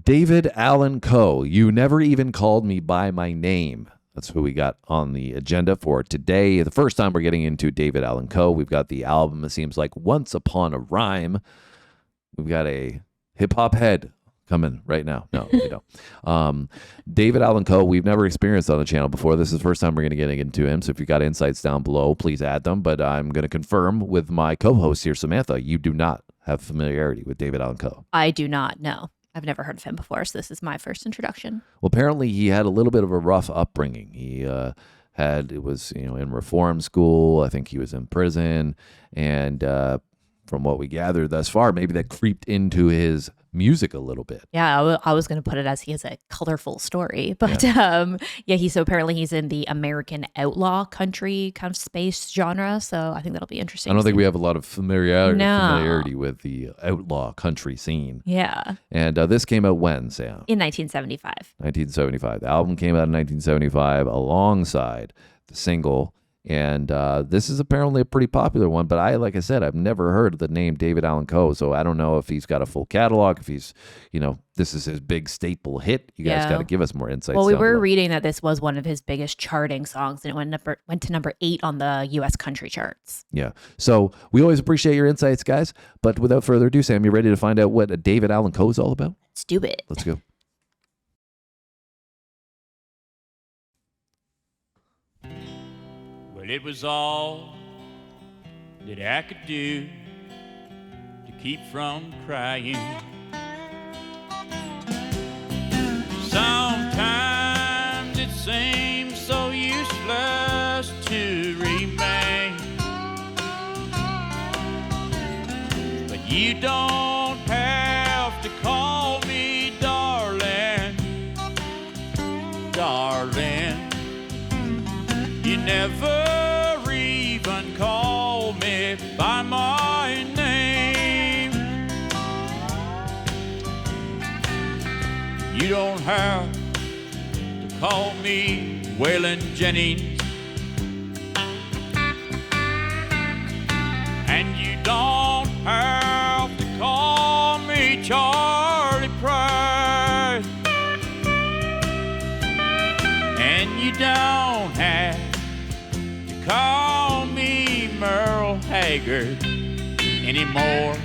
David Allan Coe, You Never Even Called Me by My Name. That's who we got on the agenda for today. The first time we're getting into David Allan Coe. We've got the album, it seems like Once Upon a Rhyme. We've got a hip-hop head coming right now. No, we don't. David Allan Coe, we've never experienced on the channel before. This is the first time we're going to get into him. So if you've got insights down below, please add them. But I'm going to confirm with my co-host here, Samantha, you do not have familiarity with David Allan Coe. I do not, no. I've never heard of him before, so this is my first introduction. Well, apparently he had a little bit of a rough upbringing. He was in reform school. I think he was in prison. And from what we gathered thus far, maybe that creeped into his music a little bit. Yeah, I was going to put it as he has a colorful story. But so apparently he's in the American outlaw country kind of space genre. So I think that'll be interesting. I don't think we have a lot of familiarity with the outlaw country scene. Yeah. And this came out when, Sam? In 1975. 1975. The album came out in 1975 alongside the single. And this is apparently a pretty popular one, but like I said, I've never heard of the name David Allan Coe, so I don't know if he's got a full catalog, if he's, this is his big staple hit. You guys got to give us more insights. Well, we were reading that this was one of his biggest charting songs, and it went to number 8 on the U.S. country charts. Yeah, so we always appreciate your insights, guys, but without further ado, Sam, you ready to find out what David Allan Coe is all about? Let's do it. Let's go. Well, it was all that I could do to keep from crying. Sometimes it seems so useless to remain, but you don't have to call me darling, darling. You never even call me by my name. You don't have to call me Waylon Jennings, and you don't have to call me Charlie Price, and you don't have call me Merle Haggard anymore.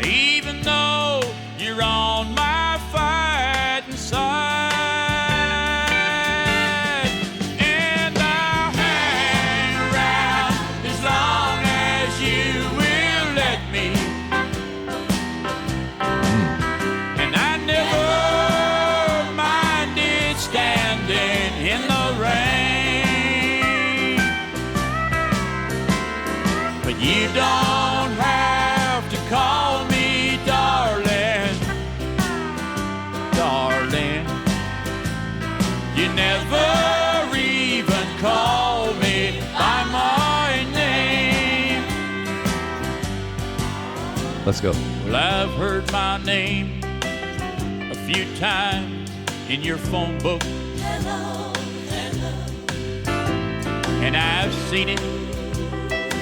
Even though you're on my fighting side, and I'll hang around as long as you will let me. And I never minded standing in the rain. You don't have to call me darling, darling. You never even call me by my name. Let's go. Well, I've heard my name a few times in your phone book. Hello, hello. And I've seen it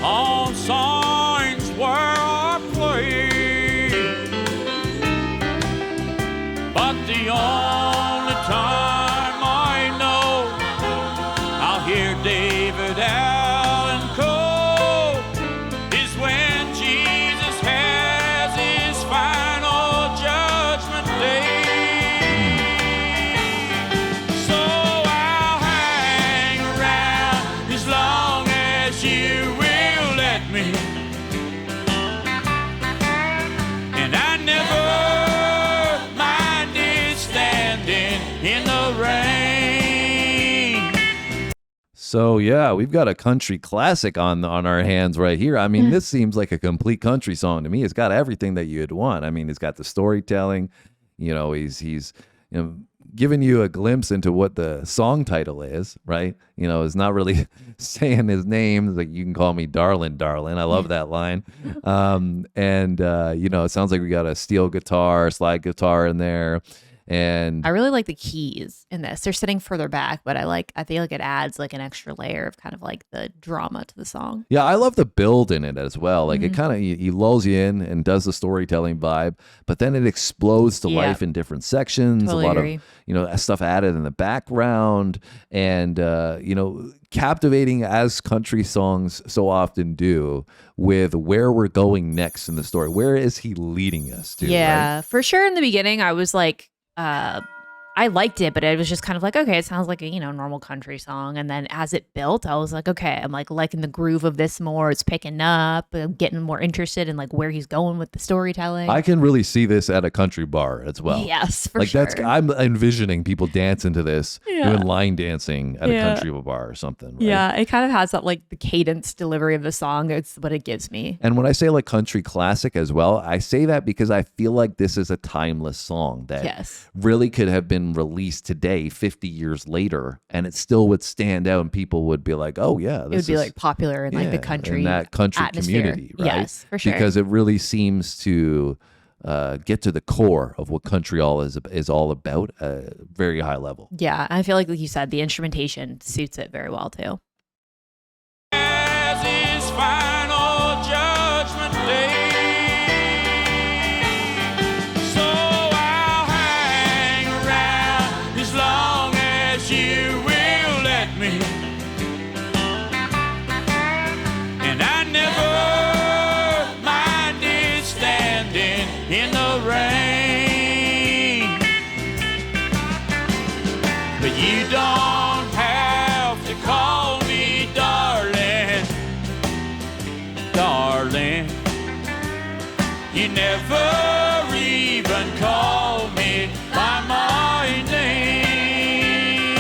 on signs where I play, but the only time I know I'll hear David Allan Coe is when Jesus has his final judgment day. So I'll hang around as long as you will. And I never minded standing in the rain. So yeah, we've got a country classic on our hands right here. I mean, this seems like a complete country song to me. It's got everything that you'd want. I mean, it's got the storytelling. He's giving you a glimpse into what the song title is, right? It's not really saying his name. It's like, you can call me darling, darling. I love that line. It sounds like we got a steel guitar, slide guitar in there. And I really like the keys in this. They're sitting further back, but I feel like it adds like an extra layer of kind of like the drama to the song. yeah, I love the build in it as well. Like it Mhm. kind of he lulls you in and does the storytelling vibe, but then it explodes to Yeah. life in different sections. Totally a lot agree. of stuff added in the background, and captivating as country songs so often do, with where we're going next in the story. Where is he leading us to? Yeah, right? for sure. In the beginning, I was like, I liked it, but it was just kind of like, okay, it sounds like a normal country song. And then as it built, I was like, okay, I'm like liking the groove of this more. It's picking up. I'm getting more interested in like where he's going with the storytelling. I can really see this at a country bar as well. Yes, for Like sure. I'm envisioning people dancing to this, Yeah. doing line dancing at a Yeah. country bar or something. Right? Yeah, it kind of has that like the cadence delivery of the song. It's what it gives me. And when I say like country classic as well, I say that because I feel like this is a timeless song that Yes. really could have been released today, 50 years later, and it still would stand out and people would be like, oh yeah, It would be like popular in like the country in that country atmosphere. community, right? Yes, for sure. Because it really seems to get to the core of what country is all about at a very high level. Yeah, I feel like you said, the instrumentation suits it very well too. As his final judgment day, so I'll hang around as long as you will let me. And I never minded standing in the rain, but you don't have to call me darling, darling. You never even call me by my name.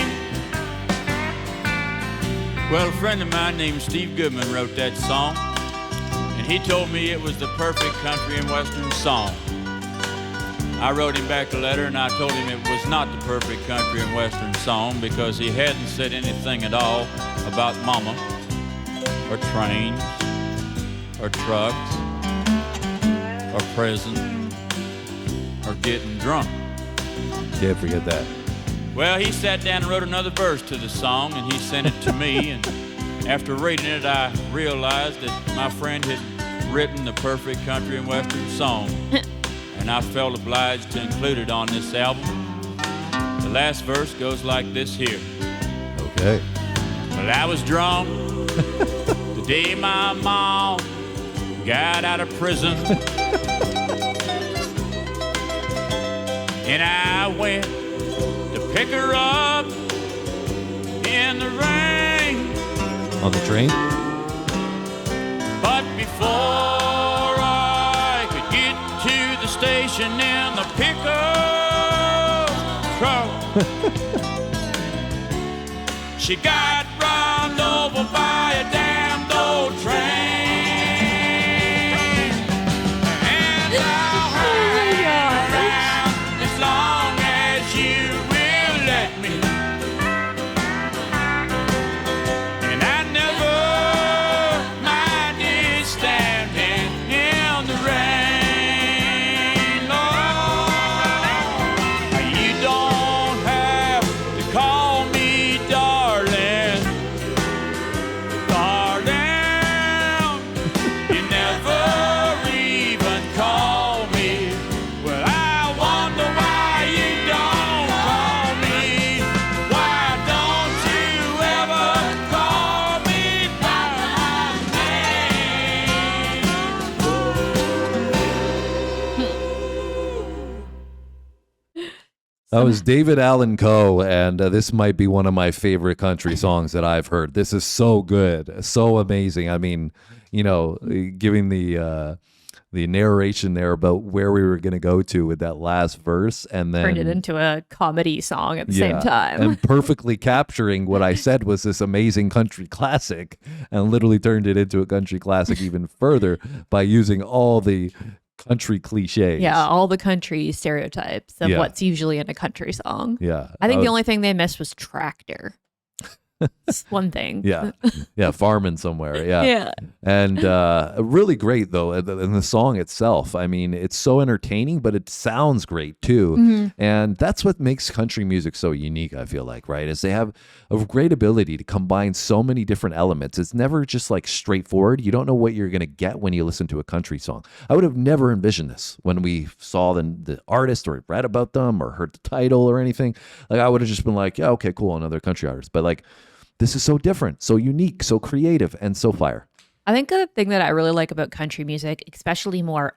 Well, a friend of mine named Steve Goodman wrote that song, and he told me it was the perfect country and western song. I wrote him back a letter and I told him it was not the perfect country and western song because he hadn't said anything at all about mama or trains or trucks or prison or getting drunk. Can't forget that. Well, he sat down and wrote another verse to the song and he sent it to me, and after reading it I realized that my friend had written the perfect country and western song. And I felt obliged to include it on this album. The last verse goes like this here. Okay. Well, I was drunk the day my mom got out of prison. And I went to pick her up in the rain. On the train? But before I could get to the station in the pickup truck, she got run over by a damned old train. And I'll hang around as long as you will let me. And I never minded standing in the rain. Lord, you don't have to call me darling, darling. You never even call me. Well, I wonder why you don't call me. Why don't you ever call me by my name? That was David Allan Coe, and this might be one of my favorite country songs that I've heard. This is so good, so amazing. I mean, giving the narration there about where we were going to go to with that last verse, and then Turned it into a comedy song at the same time. and perfectly capturing what I said was this amazing country classic, and literally turned it into a country classic even further by using all the country cliches. Yeah, all the country stereotypes of Yeah. what's usually in a country song. Yeah. I think the only thing they missed was tractor. It's one thing. Yeah. Yeah. Farming somewhere. Yeah. Yeah. And really great, though, in the song itself. I mean, it's so entertaining, but it sounds great, too. And that's what makes country music so unique, I feel like, right? Is they have a great ability to combine so many different elements. It's never just like straightforward. You don't know what you're going to get when you listen to a country song. I would have never envisioned this when we saw the artist or read about them or heard the title or anything. Like, I would have just been like, yeah, okay, cool, another country artist. But like, this is so different, so unique, so creative, and so fire. I think the thing that I really like about country music, especially more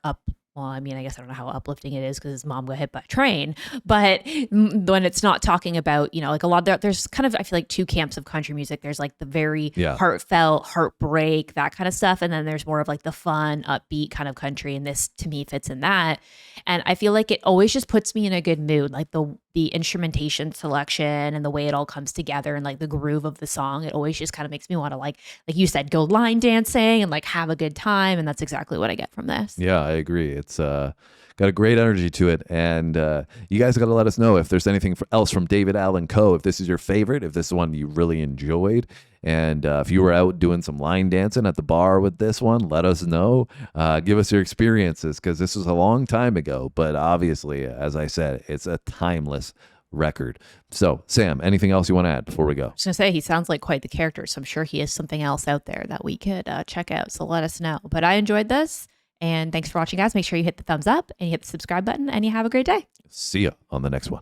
well, I mean, I guess I don't know how uplifting it is because his mom got hit by a train, but when it's not talking about, like a lot, there's kind of, I feel like two camps of country music. There's like the very heartfelt, heartbreak, that kind of stuff. And then there's more of like the fun, upbeat kind of country. And this to me fits in that. And I feel like it always just puts me in a good mood. Like the instrumentation selection and the way it all comes together and like the groove of the song, it always just kind of makes me want to like you said, go line dancing and like have a good time. And that's exactly what I get from this. Yeah, I agree. It's got a great energy to it. And you guys got to let us know if there's anything else from David Allan Coe, if this is your favorite, if this is one you really enjoyed. And if you were out doing some line dancing at the bar with this one, let us know. Give us your experiences because this was a long time ago. But obviously, as I said, it's a timeless record. So, Sam, anything else you want to add before we go? I was going to say, he sounds like quite the character. So I'm sure he has something else out there that we could check out. So let us know. But I enjoyed this. And thanks for watching, guys. Make sure you hit the thumbs up and you hit the subscribe button and you have a great day. See ya on the next one.